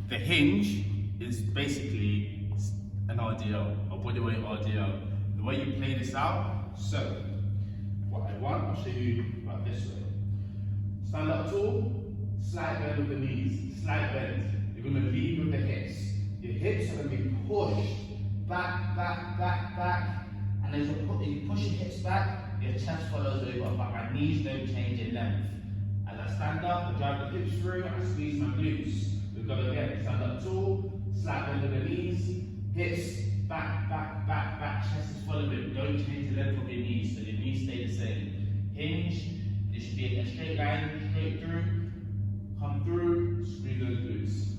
The hinge is basically an RDL, a bodyweight RDL. The way you play this out, so what I want, I'll show you like this way. Stand up tall, slight bend with the knees, slight bend. You're going to lead with the hips. Your hips are going to be pushed back, back, back, back. And as you push your hips back, your chest follows over, but my knees don't change in length. As I stand up, I drive the hips through, I squeeze my glutes. We've got again, stand up tall, slight bend with the knees, hips, back, back, back, back, chest is following. Don't change the length of your knees, so your knees stay the same. Hinge, this should be a straight line, straight through, come through, squeeze those glutes.